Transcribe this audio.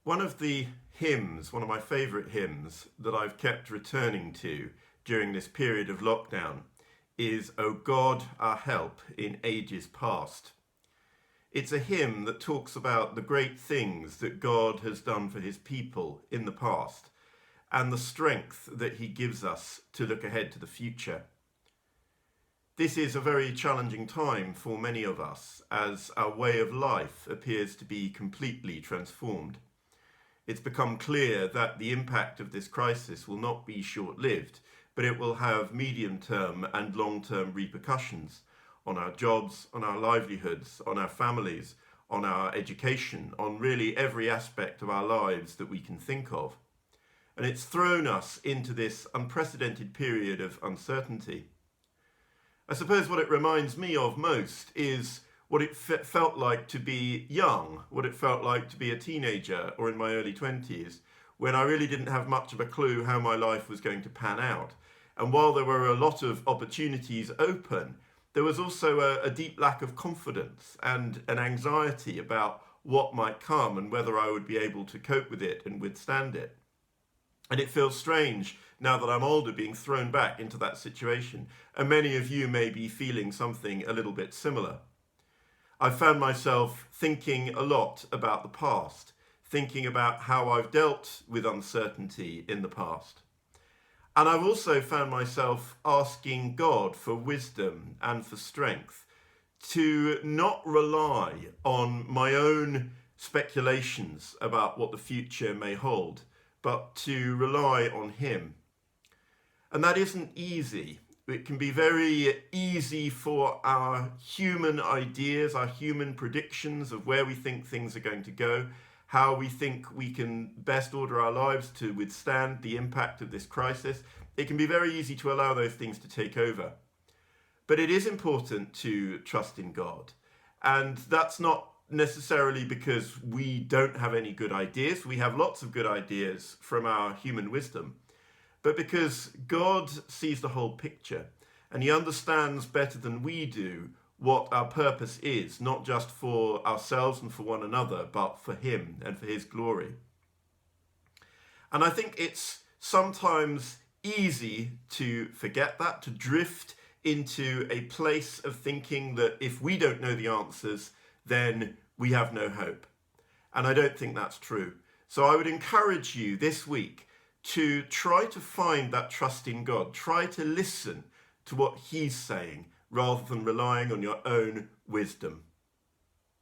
One of the hymns, one of my favourite hymns that I've kept returning to during this period of lockdown is O God, our help in ages past. It's a hymn that talks about the great things that God has done for his people in the past and the strength that he gives us to look ahead to the future. This is a very challenging time for many of us as our way of life appears to be completely transformed. It's become clear that the impact of this crisis will not be short-lived, but it will have medium-term and long-term repercussions on our jobs, on our livelihoods, on our families, on our education, on really every aspect of our lives that we can think of. And it's thrown us into this unprecedented period of uncertainty. I suppose what it reminds me of most is what it felt like to be young, what it felt like to be a teenager or in my early 20s, when I really didn't have much of a clue how my life was going to pan out. And while there were a lot of opportunities open, there was also a deep lack of confidence and an anxiety about what might come and whether I would be able to cope with it and withstand it. And it feels strange now that I'm older being thrown back into that situation, and many of you may be feeling something a little bit similar. I've found myself thinking a lot about the past, thinking about how I've dealt with uncertainty in the past. And I've also found myself asking God for wisdom and for strength to not rely on my own speculations about what the future may hold, but to rely on him. And that isn't easy. It can be very easy for our human ideas, our human predictions of where we think things are going to go, how we think we can best order our lives to withstand the impact of this crisis. It can be very easy to allow those things to take over. But it is important to trust in God. And that's not necessarily because we don't have any good ideas. We have lots of good ideas from our human wisdom, but because God sees the whole picture and he understands better than we do what our purpose is, not just for ourselves and for one another, but for him and for his glory. And I think it's sometimes easy to forget that, to drift into a place of thinking that if we don't know the answers, then we have no hope. And I don't think that's true. So I would encourage you this week to try to find that trust in God. Try to listen to what he's saying rather than relying on your own wisdom.